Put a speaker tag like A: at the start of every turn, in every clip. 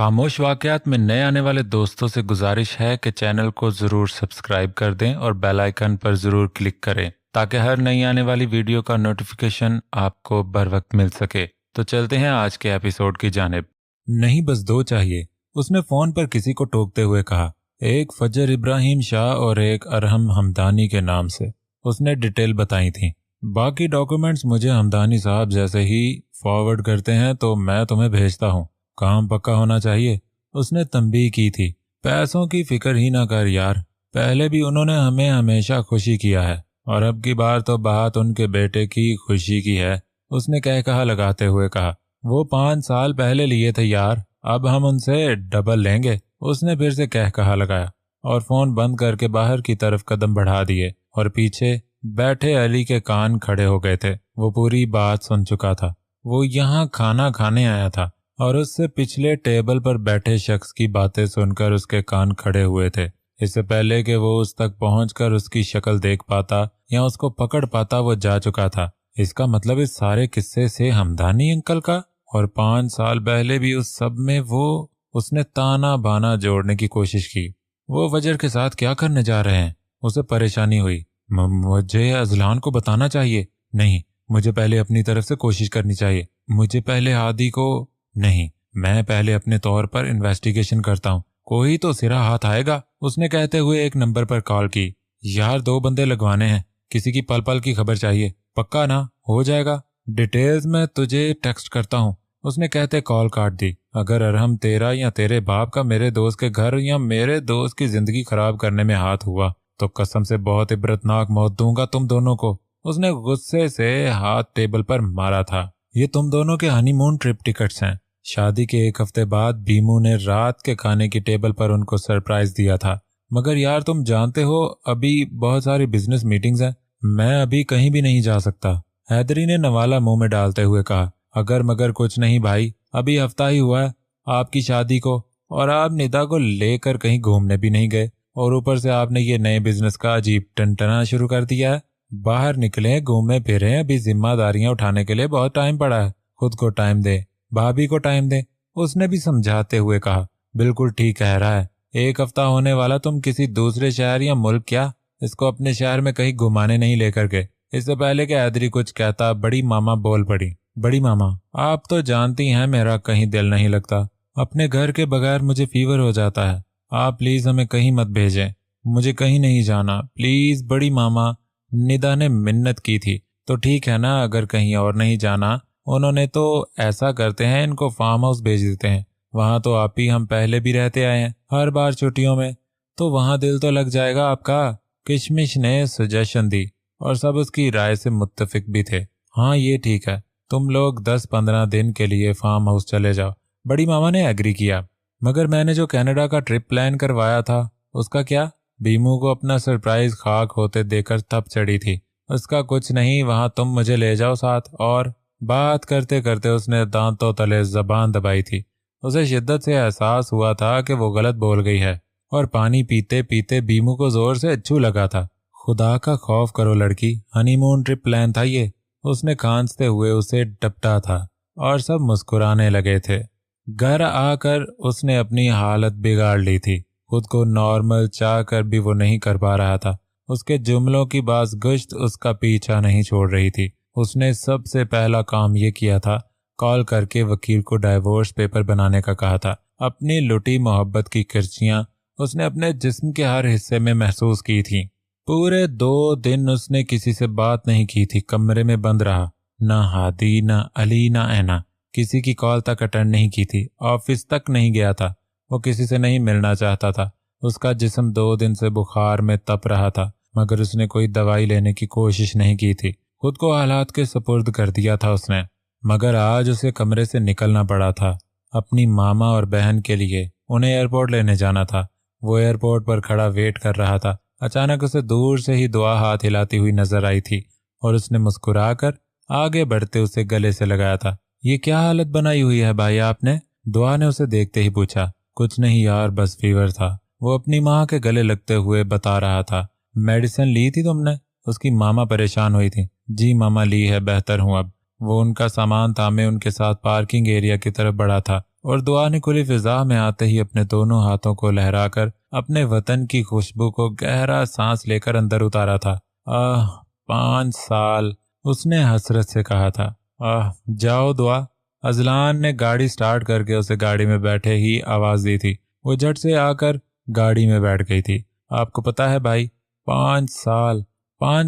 A: खामोश वाकयात में नए आने वाले दोस्तों से गुजारिश है कि चैनल को ज़रूर सब्सक्राइब कर दें और बेल आइकन पर ज़रूर क्लिक करें ताकि हर नई आने वाली वीडियो का नोटिफिकेशन आपको बर वक्त मिल सके। तो चलते हैं आज के एपिसोड की जानिब। नहीं बस दो चाहिए, उसने फ़ोन पर किसी को टोकते हुए कहा। एक फजर इब्राहिम शाह और एक अरहम हमदानी के नाम से उसने डिटेल बताई थी। बाकी डॉक्यूमेंट्स मुझे हमदानी साहब जैसे ही फॉरवर्ड करते हैं तो मैं तुम्हें भेजता हूँ। काम पक्का होना चाहिए। उसने तंबीह की थी। पैसों की फिक्र ही ना कर यार, पहले भी उन्होंने हमें हमेशा खुशी किया है और अब की बार तो बात उनके बेटे की खुशी की है। उसने कह कहा लगाते हुए कहा, वो 5 साल पहले लिए थे यार, अब हम उनसे डबल लेंगे। उसने फिर से कह कहा लगाया और फोन बंद करके बाहर की तरफ कदम बढ़ा दिए और पीछे बैठे अली के कान खड़े हो गए थे। वो पूरी बात सुन चुका था। वो यहाँ खाना खाने आया था और उससे पिछले टेबल पर बैठे शख्स की बातें सुनकर उसके कान खड़े हुए थे। इससे पहले कि वो उस तक पहुंचकर उसकी शक्ल देख पाता या उसको पकड़ पाता, वो जा चुका था। इसका मतलब इस सारे किस्से से हमदानी अंकल का और 5 साल पहले भी उस सब में उसने ताना बाना जोड़ने की कोशिश की। वो वजर के साथ क्या करने जा रहे हैं, उसे परेशानी हुई। मुझे अजलान को बताना चाहिए। नहीं, मुझे पहले अपनी तरफ से कोशिश करनी चाहिए। मुझे पहले आदि को नहीं, मैं पहले अपने तौर पर इन्वेस्टिगेशन करता हूँ, कोई तो सिरा हाथ आएगा। उसने कहते हुए एक नंबर पर कॉल की। यार 2 बंदे लगवाने हैं, किसी की पल पल की खबर चाहिए। पक्का ना? हो जाएगा, डिटेल्स मैं तुझे टेक्स्ट करता हूँ। उसने कहते कॉल काट दी। अगर अरहम तेरा या तेरे बाप का मेरे दोस्त के घर या मेरे दोस्त की जिंदगी खराब करने में हाथ हुआ तो कसम से बहुत इबरतनाक मौत दूंगा तुम दोनों को। उसने गुस्से से हाथ टेबल पर मारा था। ये तुम दोनों के हनीमून ट्रिप टिकट्स हैं। शादी के 1 हफ्ते बाद बीमू ने रात के खाने की टेबल पर उनको सरप्राइज दिया था। मगर यार तुम जानते हो अभी बहुत सारी बिजनेस मीटिंग्स हैं, मैं अभी कहीं भी नहीं जा सकता। हैदरी ने नवाला मुंह में डालते हुए कहा। अगर मगर कुछ नहीं भाई, अभी हफ्ता ही हुआ है आपकी शादी को और आप निदा को लेकर कहीं घूमने भी नहीं गए और ऊपर से आपने ये नए बिजनेस का अजीब टनटना शुरू कर दिया है। बाहर निकले, घूमे फिरे, अभी जिम्मेदारियां उठाने के लिए बहुत टाइम पड़ा है। खुद को टाइम दे, भाभी को टाइम दे। उसने भी समझाते हुए कहा। बिल्कुल ठीक कह रहा है, 1 हफ्ता होने वाला, तुम किसी दूसरे शहर या मुल्क क्या इसको अपने शहर में कहीं घुमाने नहीं लेकर गए। इससे पहले कि हैदरी कुछ कहता बड़ी मामा बोल पड़ी। बड़ी मामा, आप तो जानती हैं मेरा कहीं दिल नहीं लगता, अपने घर के बगैर मुझे फीवर हो जाता है। आप प्लीज हमें कहीं मत भेजें, मुझे कहीं नहीं जाना प्लीज। बड़ी मामा, निदा ने मिन्नत की थी। तो ठीक है ना, अगर कहीं और नहीं जाना उन्होंने तो ऐसा करते हैं, इनको फार्म हाउस भेज देते हैं। वहां तो आप ही हम पहले भी रहते आए हैं हर बार छुट्टियों में, तो वहां दिल तो लग जाएगा आपका। किशमिश ने सजेशन दी और सब उसकी राय से मुत्तफिक भी थे। हाँ ये ठीक है, तुम लोग 10-15 दिन के लिए फार्म हाउस चले जाओ। बड़ी मामा ने एग्री किया। मगर मैंने जो कनाडा का ट्रिप प्लान करवाया था उसका क्या? बीमू को अपना सरप्राइज खाक होते देखकर थप चढ़ी थी। उसका कुछ नहीं, वहां तुम मुझे ले जाओ साथ। और बात करते करते उसने दांतों तले जबान दबाई थी। उसे शिद्दत से एहसास हुआ था कि वो गलत बोल गई है और पानी पीते पीते बीमू को जोर से अच्छू लगा था। खुदा का खौफ करो लड़की, हनीमून ट्रिप प्लान था ये। उसने खांसते हुए उसे डपटा था और सब मुस्कुराने लगे थे। घर आकर उसने अपनी हालत बिगाड़ ली थी। खुद को नॉर्मल चाह कर भी वो नहीं कर पा रहा था। उसके जुमलों की बाज़गुश्त उसका पीछा नहीं छोड़ रही थी। उसने सबसे पहला काम ये किया था, कॉल करके वकील को डाइवोर्स पेपर बनाने का कहा था। अपनी लुटी मोहब्बत की किरचियां उसने अपने जिस्म के हर हिस्से में महसूस की थी। पूरे 2 दिन उसने किसी से बात नहीं की थी, कमरे में बंद रहा। ना हादी, ना अली, ना ऐना, किसी की कॉल तक अटेंड नहीं की थी। ऑफिस तक नहीं गया था। वो किसी से नहीं मिलना चाहता था। उसका जिस्म 2 दिन से बुखार में तप रहा था, मगर उसने कोई दवाई लेने की कोशिश नहीं की थी। खुद को हालात के सुपुर्द कर दिया था उसने। मगर आज उसे कमरे से निकलना पड़ा था अपनी मामा और बहन के लिए। उन्हें एयरपोर्ट लेने जाना था। वो एयरपोर्ट पर खड़ा वेट कर रहा था। अचानक उसे दूर से ही दुआ हाथ हिलाती हुई नजर आई थी और उसने मुस्कुराकर आगे बढ़ते उसे गले से लगाया था। ये क्या हालत बनाई हुई है भाई आपने? दुआ ने उसे देखते ही पूछा। कुछ नहीं यार, बस फीवर था, वो अपनी माँ के गले लगते हुए बता रहा था। मेडिसिन ली थी तुमने? उसकी मामा परेशान हुई थी। जी मामा, ली है, बेहतर हूँ अब। वो उनका सामान थामे उनके साथ पार्किंग एरिया की तरफ बढ़ा था। اور دعا نے کھلی فضا میں آتے ہی اپنے دونوں ہاتھوں کو لہرا کر اپنے وطن کی خوشبو کو گہرا سانس لے کر اندر اتارا تھا۔ 5 سال، اس نے حسرت سے کہا تھا۔ جاؤ دعا۔ اذلان نے گاڑی سٹارٹ کر کے اسے گاڑی میں بیٹھے ہی آواز دی تھی۔ وہ جھٹ سے آ کر گاڑی میں بیٹھ گئی تھی۔ آپ کو پتا ہے بھائی، 5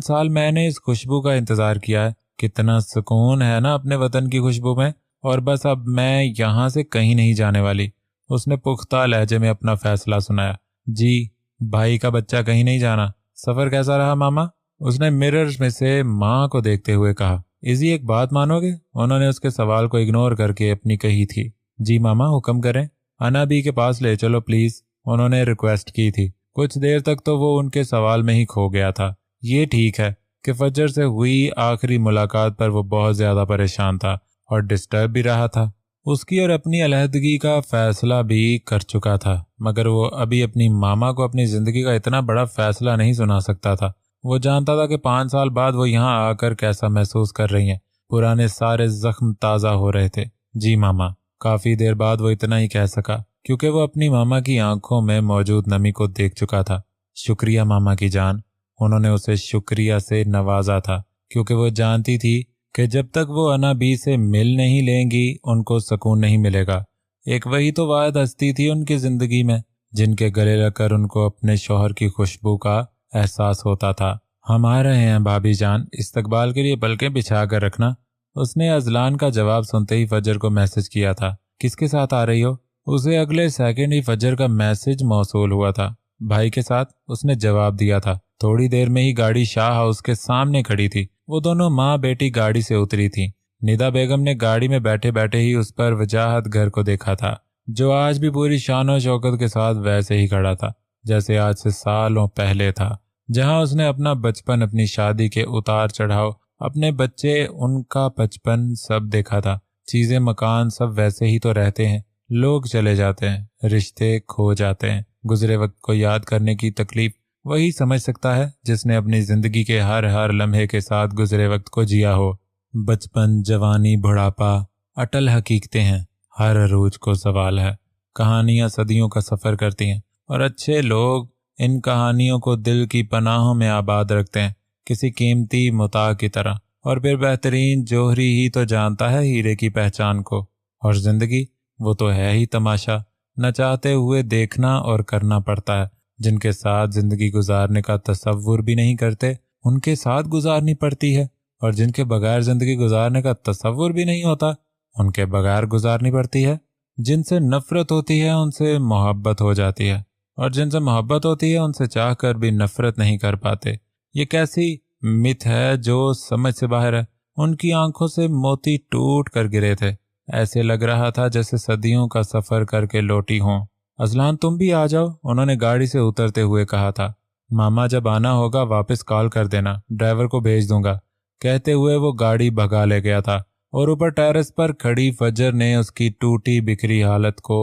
A: سال میں نے اس خوشبو کا انتظار کیا ہے۔ کتنا سکون ہے نا اپنے وطن کی خوشبو میں، اور بس اب میں یہاں سے کہیں نہیں جانے والی۔ اس نے پختہ لہجے میں اپنا فیصلہ سنایا۔ جی، بھائی کا بچہ کہیں نہیں جانا۔ سفر کیسا رہا ماما؟ اس نے مرر میں سے ماں کو دیکھتے ہوئے کہا۔ ایزی ایک بات مانو گے؟ انہوں نے اس کے سوال کو اگنور کر کے اپنی کہی تھی۔ جی ماما، حکم کریں۔ انا بی کے پاس لے چلو پلیز، انہوں نے ریکویسٹ کی تھی۔ کچھ دیر تک تو وہ ان کے سوال میں ہی کھو گیا تھا۔ یہ ٹھیک ہے کہ فجر سے ہوئی آخری ملاقات پر وہ بہت زیادہ پریشان تھا اور ڈسٹرب بھی رہا تھا۔ اس کی اور اپنی علیحدگی کا فیصلہ بھی کر چکا تھا، مگر وہ ابھی اپنی ماما کو اپنی زندگی کا اتنا بڑا فیصلہ نہیں سنا سکتا تھا۔ وہ جانتا تھا کہ 5 سال بعد وہ یہاں آ کر کیسا محسوس کر رہی ہیں۔ پرانے سارے زخم تازہ ہو رہے تھے۔ جی ماما، کافی دیر بعد وہ اتنا ہی کہہ سکا، کیونکہ وہ اپنی ماما کی آنکھوں میں موجود نمی کو دیکھ چکا تھا۔ شکریہ ماما کی جان۔ انہوں نے اسے شکریہ سے نوازا تھا، کیونکہ وہ جانتی تھی کہ جب تک وہ انا بی سے مل نہیں لیں گی ان کو سکون نہیں ملے گا۔ ایک وہی تو واحد ہستی تھی ان کی زندگی میں جن کے گلے لگ کر ان کو اپنے شوہر کی خوشبو کا احساس ہوتا تھا۔ ہم آ رہے ہیں بھابھی جان، استقبال کے لیے پلکیں بچھا کر رکھنا۔ اس نے اذلان کا جواب سنتے ہی فجر کو میسج کیا تھا۔ کس کے ساتھ آ رہی ہو؟ اسے اگلے سیکنڈ ہی فجر کا میسج موصول ہوا تھا۔ بھائی کے ساتھ، اس نے جواب دیا تھا۔ تھوڑی دیر میں ہی گاڑی شاہ ہاؤس کے سامنے کھڑی تھی۔ وہ دونوں ماں بیٹی گاڑی سے اتری تھی۔ ندا بیگم نے گاڑی میں بیٹھے بیٹھے ہی اس پر وجاہت گھر کو دیکھا تھا، جو آج بھی پوری شان و شوکت کے ساتھ ویسے ہی کھڑا تھا جیسے آج سے سالوں پہلے تھا، جہاں اس نے اپنا بچپن، اپنی شادی کے اتار چڑھاؤ، اپنے بچے، ان کا بچپن سب دیکھا تھا۔ چیزیں، مکان سب ویسے ہی تو رہتے ہیں، لوگ چلے جاتے ہیں، رشتے کھو جاتے ہیں۔ گزرے وقت کو یاد کرنے کی تکلیف وہی سمجھ سکتا ہے جس نے اپنی زندگی کے ہر لمحے کے ساتھ گزرے وقت کو جیا ہو۔ بچپن، جوانی، بڑھاپا اٹل حقیقتیں ہیں، ہر عروج کو زوال ہے۔ کہانیاں صدیوں کا سفر کرتی ہیں، اور اچھے لوگ ان کہانیوں کو دل کی پناہوں میں آباد رکھتے ہیں، کسی قیمتی متاع کی طرح۔ اور پھر بہترین جوہری ہی تو جانتا ہے ہیرے کی پہچان کو۔ اور زندگی، وہ تو ہے ہی تماشا، نہ چاہتے ہوئے دیکھنا اور کرنا پڑتا ہے۔ جن کے ساتھ زندگی گزارنے کا تصور بھی نہیں کرتے، ان کے ساتھ گزارنی پڑتی ہے، اور جن کے بغیر زندگی گزارنے کا تصور بھی نہیں ہوتا، ان کے بغیر گزارنی پڑتی ہے۔ جن سے نفرت ہوتی ہے ان سے محبت ہو جاتی ہے، اور جن سے محبت ہوتی ہے ان سے چاہ کر بھی نفرت نہیں کر پاتے۔ یہ کیسی مت ہے جو سمجھ سے باہر ہے۔ ان کی آنکھوں سے موتی ٹوٹ کر گرے تھے، ایسے لگ رہا تھا جیسے صدیوں کا سفر کر کے لوٹی ہوں۔ اذلان، تم بھی آ جاؤ، انہوں نے گاڑی سے اترتے ہوئے کہا تھا۔ ماما، جب آنا ہوگا واپس کال کر دینا، ڈرائیور کو بھیج دوں گا۔ کہتے ہوئے وہ گاڑی بھگا لے گیا تھا، اور اوپر ٹیرس پر کھڑی فجر نے اس کی ٹوٹی بکھری حالت کو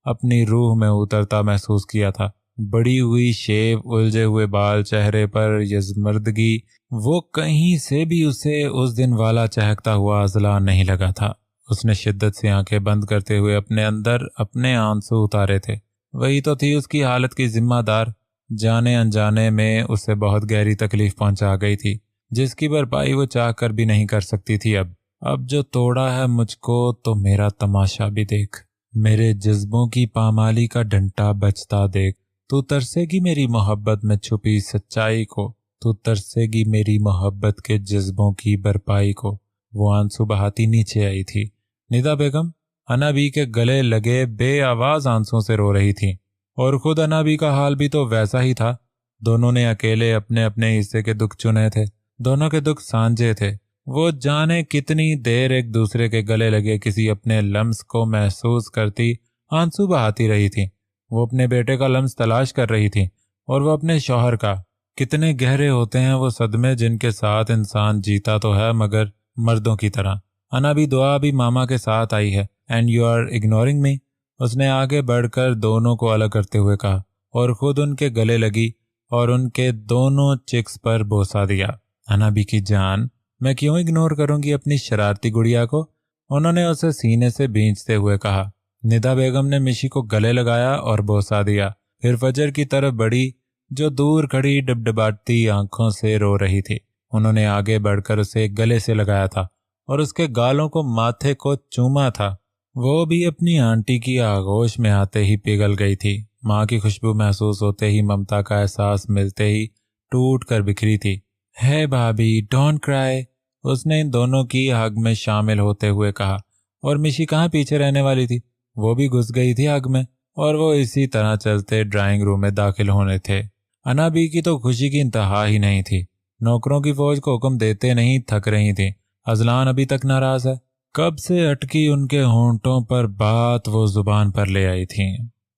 A: اپنی روح میں اترتا محسوس کیا تھا۔ بڑی ہوئی شیو، الجھے ہوئے بال، چہرے پر یزمردگی، وہ کہیں سے بھی اسے اس دن والا چہکتا ہوا اذلان نہیں لگا تھا۔ اس نے شدت سے آنکھیں بند کرتے ہوئے اپنے اندر اپنے آنسو اتارے تھے۔ وہی تو تھی اس کی حالت کی ذمہ دار، جانے انجانے میں اسے بہت گہری تکلیف پہنچا گئی تھی، جس کی بھرپائی وہ چاہ کر بھی نہیں کر سکتی تھی۔ اب جو توڑا ہے مجھ کو تو میرا تماشا بھی دیکھ، میرے جذبوں کی پامالی کا ڈنٹا بجتا دیکھ۔ تو ترسے گی میری محبت میں چھپی سچائی کو، تو ترسے گی میری محبت کے جذبوں کی بھرپائی کو۔ وہ آنسو بہاتی نیچے آئی تھی۔ ندا بیگم انا بی کے گلے لگے بے آواز آنسوں سے رو رہی تھی، اور خود انا بی کا حال بھی تو ویسا ہی تھا۔ دونوں نے اکیلے اپنے اپنے حصے کے دکھ چنے تھے، دونوں کے دکھ سانجے تھے۔ وہ جانے کتنی دیر ایک دوسرے کے گلے لگے کسی اپنے لمس کو محسوس کرتی آنسو بہاتی رہی تھی۔ وہ اپنے بیٹے کا لمس تلاش کر رہی تھی، اور وہ اپنے شوہر کا۔ کتنے گہرے ہوتے ہیں وہ صدمے جن کے ساتھ انسان جیتا تو ہے مگر مردوں کی طرح۔ انا بھی دعا بھی ماما کے ساتھ آئی ہے، اینڈ یو آر اگنورنگ می، اس نے آگے بڑھ کر دونوں کو الگ کرتے ہوئے کہا، اور خود ان کے گلے لگی اور ان کے دونوں چکس پر بوسہ دیا۔ انا بھی کی جان، میں کیوں اگنور کروں گی اپنی شرارتی گڑیا کو؟ انہوں نے اسے سینے سے بھینچتے ہوئے کہا۔ निदा बेगम ने मिशी को गले लगाया और बोसा दिया, फिर फजर की तरफ बढ़ी जो दूर खड़ी डबडबाती आंखों से रो रही थी। उन्होंने आगे बढ़कर उसे गले से लगाया था और उसके गालों को माथे को चूमा था। वो भी अपनी आंटी की आगोश में आते ही पिघल गई थी। माँ की खुशबू महसूस होते ही, ममता का एहसास मिलते ही टूट कर बिखरी थी। है भाभी, डोंट क्राई, उसने इन दोनों की हग में शामिल होते हुए कहा। और मिशी कहाँ पीछे रहने वाली थी, वो भी घुस गई थी हग में, और वो इसी तरह चलते ड्राइंग रूम में दाखिल होने थे। अनाबी की तो खुशी की इंतहा ही नहीं थी। नौकरों की फौज को हुक्म देते नहीं थक रही थी। अजलान अभी तक नाराज है। कब से अटकी उनके होंठों पर बात वो जुबान पर ले आई थी।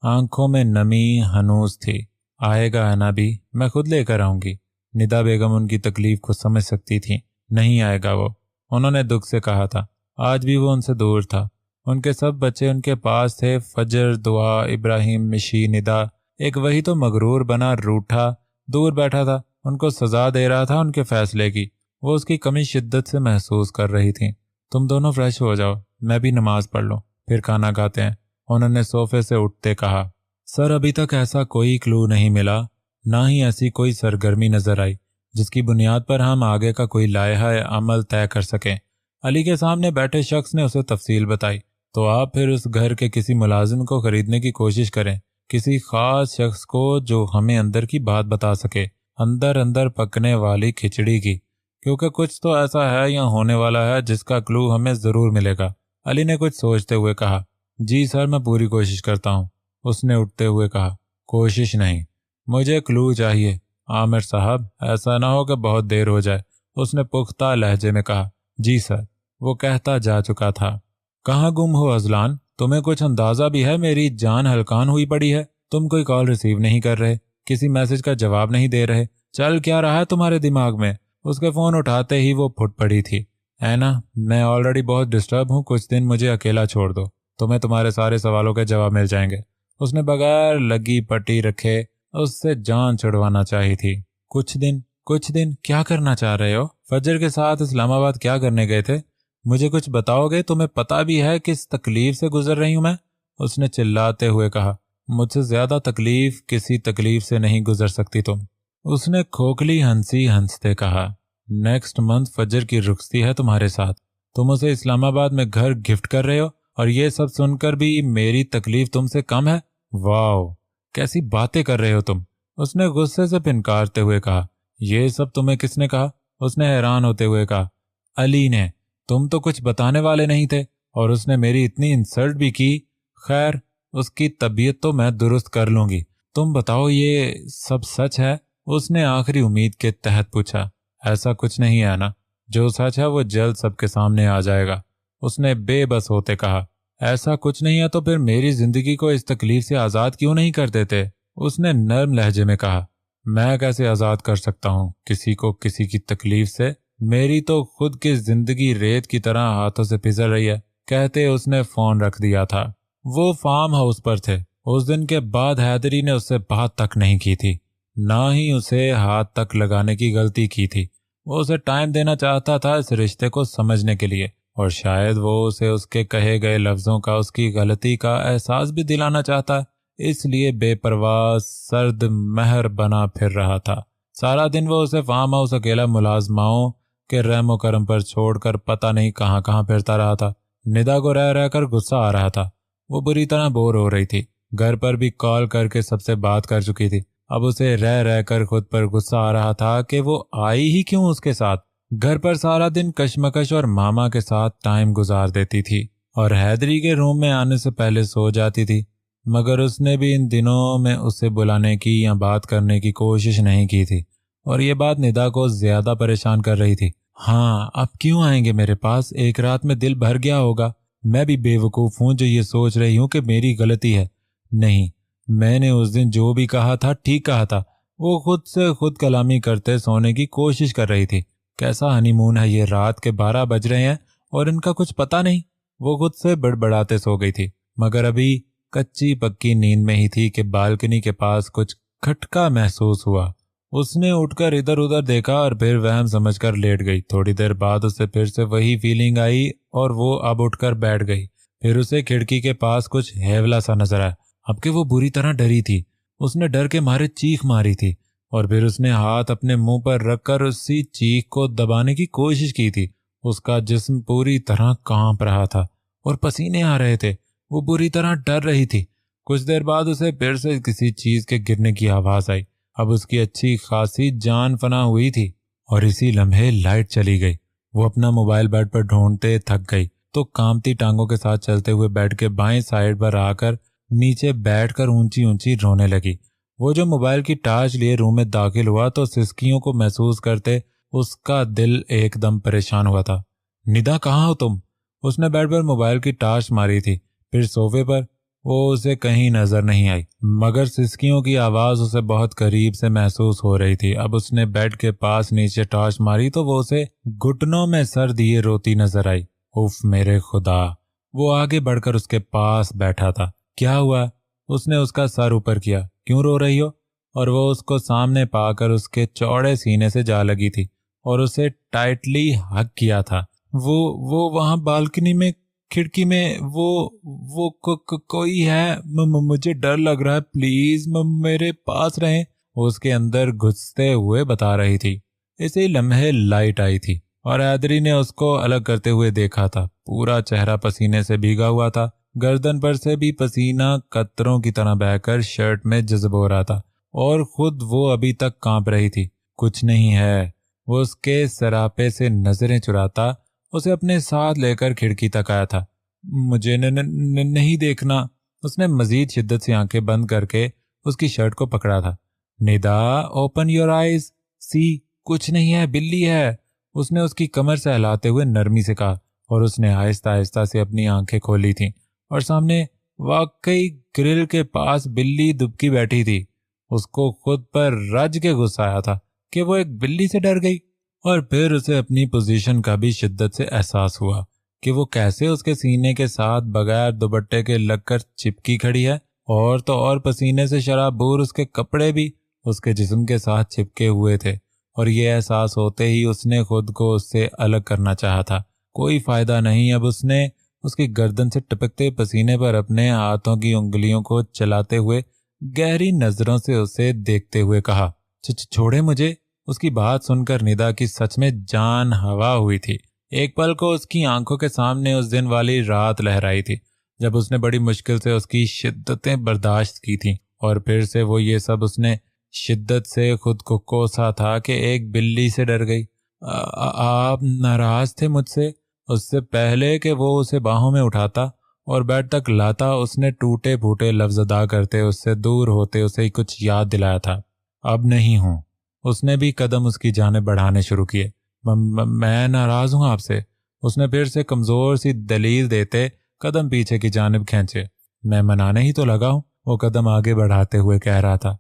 A: आंखों में नमी हनूस थी। आएगा अनाबी, मैं खुद लेकर आऊंगी। निदा बेगम उनकी तकलीफ को समझ सकती थी। नहीं आएगा वो, उन्होंने दुख से कहा था। आज भी वो उनसे दूर था। उनके सब बच्चे उनके पास थे, फजर, दुआ, इब्राहिम, मिशी, निदा। एक वही तो मगरूर बना रूठा दूर बैठा था, उनको सजा दे रहा था उनके फैसले की। वो उसकी कमी शिद्दत से महसूस कर रही थी। तुम दोनों फ्रेश हो जाओ, मैं भी नमाज पढ़ लूं, फिर खाना खाते हैं, उन्होंने सोफे से उठते कहा। सर, अभी तक ऐसा कोई क्लू नहीं मिला, ना ही ऐसी कोई सरगर्मी नजर आई जिसकी बुनियाद पर हम आगे का कोई लायहा अमल तय कर सकें। अली के सामने बैठे शख्स ने उसे तफसील बताई। तो आप फिर उस घर के किसी मुलाजिम को खरीदने की कोशिश करें, किसी खास शख्स को जो हमें अंदर की बात बता सके, अंदर अंदर पकने वाली खिचड़ी की, क्योंकि कुछ तो ऐसा है या होने वाला है जिसका क्लू हमें ज़रूर मिलेगा। अली ने कुछ सोचते हुए कहा। जी सर, मैं पूरी कोशिश करता हूँ, उसने उठते हुए कहा। कोशिश नहीं, मुझे क्लू चाहिए। आमिर साहब, ऐसा ना हो कि बहुत देर हो जाए, उसने पुख्ता लहजे में कहा। जी सर, वो कहता जा चुका था। कहाँ गुम हो अजलान, तुम्हें कुछ अंदाजा भी है मेरी जान हलकान हुई पड़ी है? तुम कोई कॉल रिसीव नहीं कर रहे, किसी मैसेज का जवाब नहीं दे रहे, चल क्या रहा है तुम्हारे दिमाग में? उसके फोन उठाते ही वो फुट पड़ी थी। है ना, मैं ऑलरेडी बहुत डिस्टर्ब हूँ, कुछ दिन मुझे अकेला छोड़ दो, तुम्हें तुम्हारे सारे सवालों के जवाब मिल जाएंगे। उसने बगैर लगी पट्टी रखे उससे जान छुड़वाना चाहिए थी। कुछ दिन क्या करना चाह रहे हो? फजर के साथ इस्लामाबाद क्या करने गए थे? मुझे कुछ बताओगे? तुम्हें पता भी है किस तकलीफ से गुजर रही हूं मैं, उसने चिल्लाते हुए कहा। मुझसे ज्यादा तकलीफ किसी तकलीफ से नहीं गुजर सकती तुम, उसने खोखली हंसी हंसते कहा। नेक्स्ट मंथ फजर की रुखसती है तुम्हारे साथ, तुम उसे इस्लामाबाद में घर गिफ्ट कर रहे हो, और ये सब सुनकर भी मेरी तकलीफ तुमसे कम है? वाह, कैसी बातें कर रहे हो तुम, उसने गुस्से से पिनकारते हुए कहा। ये सब तुम्हें किसने कहा? उसने हैरान होते हुए कहा। अली ने। तुम तो कुछ बताने वाले नहीं थे, और उसने मेरी इतनी इंसल्ट भी की। खैर, उसकी तबीयत तो मैं दुरुस्त कर लूंगी। तुम बताओ, ये सब सच है? उसने आखिरी उम्मीद के तहत पूछा। ऐसा कुछ नहीं है ना, जो सच है वो जल्द सबके सामने आ जाएगा, उसने बेबस होते कहा। ऐसा कुछ नहीं है तो फिर मेरी जिंदगी को इस तकलीफ से आज़ाद क्यों नहीं कर देते? उसने नर्म लहजे में कहा। मैं कैसे आज़ाद कर सकता हूँ किसी को किसी की तकलीफ से? मेरी तो खुद की जिंदगी रेत की तरह हाथों से फिसल रही है, कहते उसने फोन रख दिया था। वो फार्म हाउस पर थे। उस दिन के बाद हैदरी ने उससे बात तक नहीं की थी, ना ही उसे हाथ तक लगाने की गलती की थी। वो उसे टाइम देना चाहता था इस रिश्ते को समझने के लिए, और शायद वो उसे उसके कहे गए लफ्जों का, उसकी गलती का एहसास भी दिलाना चाहता, इसलिए बेपरवाह सर्द महर बना फिर रहा था। सारा दिन वो उसे फार्म हाउस अकेला मुलाजमाओं के रहमो करम पर छोड़कर पता नहीं कहाँ कहाँ फिरता रहा था। निदा को रह रहकर गुस्सा आ रहा था। वो बुरी तरह बोर हो रही थी, घर पर भी कॉल करके सबसे बात कर चुकी थी। अब उसे रह रहकर खुद पर गुस्सा आ रहा था कि वो आई ही क्यों उसके साथ। घर पर सारा दिन कशमकश और मामा के साथ टाइम गुजार देती थी, और हैदरी के रूम में आने से पहले सो जाती थी। मगर उसने भी इन दिनों में उसे बुलाने की या बात करने की कोशिश नहीं की थी, और ये बात निदा को ज्यादा परेशान कर रही थी। हाँ, अब क्यों आएंगे मेरे पास? एक रात में दिल भर गया होगा। मैं भी बेवकूफ़ हूँ जो ये सोच रही हूँ कि मेरी गलती है। नहीं, मैंने उस दिन जो भी कहा था ठीक कहा था। वो खुद से खुद कलामी करते सोने की कोशिश कर रही थी। कैसा हनीमून है ये, रात के 12 बज रहे हैं और इनका कुछ पता नहीं। वो खुद से बड़बड़ाते सो गई थी, मगर अभी कच्ची पक्की नींद में ही थी कि बालकनी के पास कुछ खटका महसूस हुआ। उसने उठकर इधर उधर देखा और फिर वहम समझकर लेट गई। थोड़ी देर बाद उसे फिर से वही फीलिंग आई और वो अब उठकर बैठ गई। پھر اسے کھڑکی کے پاس کچھ ہیولا سا نظر آیا۔ اب کہ وہ بری طرح ڈری تھی، اس نے ڈر کے مارے چیخ ماری تھی اور پھر اس نے ہاتھ اپنے منہ پر رکھ کر اسی چیخ کو دبانے کی کوشش کی تھی۔ اس کا جسم پوری طرح کانپ رہا تھا اور پسینے آ رہے تھے، وہ بری طرح ڈر رہی تھی۔ کچھ دیر بعد اسے پھر سے کسی چیز کے گرنے کی آواز آئی۔ اب اس کی اچھی خاصی جان فنا ہوئی تھی اور اسی لمحے لائٹ چلی گئی۔ وہ اپنا موبائل بیڈ پر ڈھونڈتے تھک گئی تو کامتی ٹانگوں کے ساتھ چلتے ہوئے بیڈ کے بائیں سائیڈ پر آ کر نیچے بیٹھ کر اونچی اونچی رونے لگی۔ وہ جو موبائل کی ٹارچ لیے روم میں داخل ہوا تو سسکیوں کو محسوس کرتے اس کا دل ایک دم پریشان ہوا تھا۔ ندا کہاں ہو تم؟ اس نے بیڈ پر موبائل کی ٹارچ ماری تھی، پھر صوفے پر۔ وہ اسے کہیں نظر نہیں آئی مگر سسکیوں کی آواز اسے بہت قریب سے محسوس ہو رہی تھی۔ اب اس نے بیڈ کے پاس نیچے ٹارچ ماری تو وہ اسے گھٹنوں میں سر دیے روتی نظر آئی۔ اف میرے خدا! وہ آگے بڑھ کر اس کے پاس بیٹھا تھا۔ کیا ہوا؟ اس نے اس کا سر اوپر کیا۔ کیوں رو رہی ہو؟ اور وہ اس کو سامنے پا کر اس کے چوڑے سینے سے جا لگی تھی اور اسے ٹائٹلی ہگ کیا تھا۔ وہ وہاں بالکنی میں کھڑکی میں وہ کوئی ہے، مجھے ڈر لگ رہا ہے، پلیز میرے پاس رہیں، اس کے اندر گھستے ہوئے بتا رہی تھی۔ اسی لمحے لائٹ آئی تھی اور حیدری نے اس کو الگ کرتے ہوئے دیکھا تھا۔ پورا چہرہ پسینے سے بھیگا ہوا تھا، گردن پر سے بھی پسینہ قطروں کی طرح بہہ کر شرٹ میں جذب ہو رہا تھا اور خود وہ ابھی تک کانپ رہی تھی۔ کچھ نہیں ہے، وہ اس کے سراپے سے نظریں چراتا اسے اپنے ساتھ لے کر کھڑکی تک آیا تھا۔ مجھے نہیں دیکھنا۔ اس نے مزید شدت سے آنکھیں بند کر کے اس کی شرٹ کو پکڑا تھا۔ ندا اوپن یور آئیز، سی کچھ نہیں ہے، بلی ہے، اس نے اس کی کمر سے ہلاتے ہوئے نرمی سے کہا اور اس نے آہستہ آہستہ سے اپنی آنکھیں کھولی تھیں اور سامنے واقعی گرل کے پاس بلی دبکی بیٹھی تھی۔ اس کو خود پر رج کے غصہ آیا تھا کہ وہ ایک بلی سے ڈر گئی اور پھر اسے اپنی پوزیشن کا بھی شدت سے احساس ہوا کہ وہ کیسے اس کے سینے کے ساتھ بغیر دوپٹے کے لگ کر چپکی کھڑی ہے، اور تو اور پسینے سے شرابور اس کے کپڑے بھی اس کے جسم کے ساتھ چپکے ہوئے تھے، اور یہ احساس ہوتے ہی اس نے خود کو اس سے الگ کرنا چاہا تھا۔ کوئی فائدہ نہیں۔ اب اس نے اس کی گردن سے ٹپکتے پسینے پر اپنے ہاتھوں کی انگلیوں کو چلاتے ہوئے گہری نظروں سے اسے دیکھتے ہوئے کہا، چھوڑے مجھے۔ اس کی بات سن کر ندا کی سچ میں جان ہوا ہوئی تھی۔ ایک پل کو اس کی آنکھوں کے سامنے اس دن والی رات لہرائی تھی جب اس نے بڑی مشکل سے اس کی شدتیں برداشت کی تھیں، اور پھر سے وہ یہ سب اس نے شدت سے خود کو کوسا تھا کہ ایک بلی سے ڈر گئی۔ آپ ناراض تھے مجھ سے؟ اس سے پہلے کہ وہ اسے باہوں میں اٹھاتا اور بیڈ تک لاتا اس نے ٹوٹے پھوٹے لفظ ادا کرتے اس سے دور ہوتے اسے کچھ یاد دلایا تھا۔ اب نہیں ہوں۔ اس نے بھی قدم اس کی جانب بڑھانے شروع کیے۔ میں ناراض ہوں آپ سے۔ اس نے پھر سے کمزور سی دلیل دیتے قدم پیچھے کی جانب کھینچے۔ میں منانے ہی تو لگا ہوں، وہ قدم آگے بڑھاتے ہوئے کہہ رہا تھا۔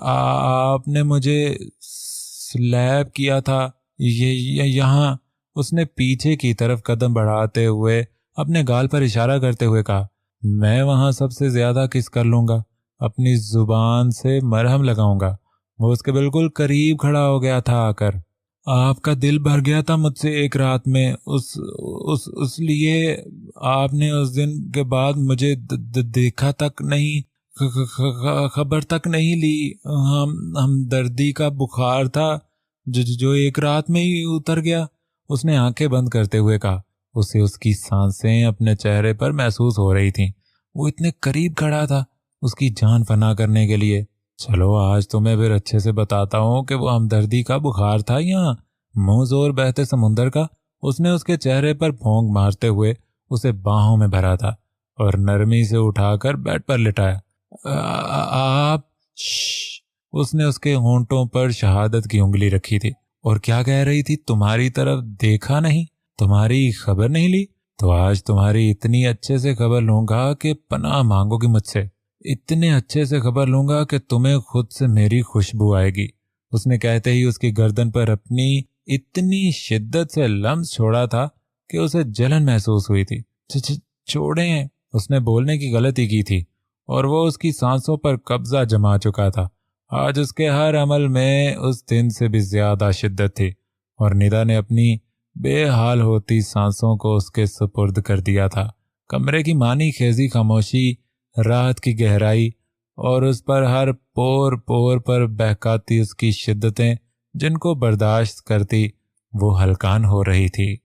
A: آپ نے مجھے سلیپ کیا تھا یہاں۔ اس نے پیچھے کی طرف قدم بڑھاتے ہوئے اپنے گال پر اشارہ کرتے ہوئے کہا، میں وہاں سب سے زیادہ کس کر لوں گا، اپنی زبان سے مرہم لگاؤں گا۔ وہ اس کے بالکل قریب کھڑا ہو گیا تھا آ کر۔ آپ کا دل بھر گیا تھا مجھ سے ایک رات میں، اس لیے آپ نے اس دن کے بعد مجھے دیکھا تک نہیں، خبر تک نہیں لی۔ ہمدردی کا بخار تھا جو ایک رات میں ہی اتر گیا۔ اس نے آنکھیں بند کرتے ہوئے کہا۔ اسے اس کی سانسیں اپنے چہرے پر محسوس ہو رہی تھیں۔ وہ اتنے قریب کھڑا تھا اس کی جان فنا کرنے کے لیے۔ چلو آج تمہیں پھر اچھے سے بتاتا ہوں کہ وہ ہمدردی کا بخار تھا یا منہ زور بہتے سمندر کا۔ اس نے اس کے چہرے پر پھونک مارتے ہوئے اسے باہوں میں بھرا تھا اور نرمی سے اٹھا کر بیڈ پر لٹایا۔ آپ اس نے اس کے ہونٹوں پر شہادت کی انگلی رکھی تھی اور کیا کہہ رہی تھی؟ تمہاری طرف دیکھا نہیں، تمہاری خبر نہیں لی؟ تو آج تمہاری اتنی اچھے سے خبر لوں گا کہ پناہ مانگو گی مجھ سے، اتنے اچھے سے خبر لوں گا کہ تمہیں خود سے میری خوشبو آئے گی۔ اس نے کہتے ہی اس کی گردن پر اپنی اتنی شدت سے لمس چھوڑا تھا کہ اسے جلن محسوس ہوئی تھی۔ چھوڑیں، اس نے بولنے کی غلطی کی تھی اور وہ اس کی سانسوں پر قبضہ جما چکا تھا۔ آج اس کے ہر عمل میں اس دن سے بھی زیادہ شدت تھی اور ندا نے اپنی بے حال ہوتی سانسوں کو اس کے سپرد کر دیا تھا۔ کمرے کی مانی خیزی خاموشی، رات کی گہرائی اور اس پر ہر پور پور پر بہکاتی اس کی شدتیں جن کو برداشت کرتی وہ ہلکان ہو رہی تھی۔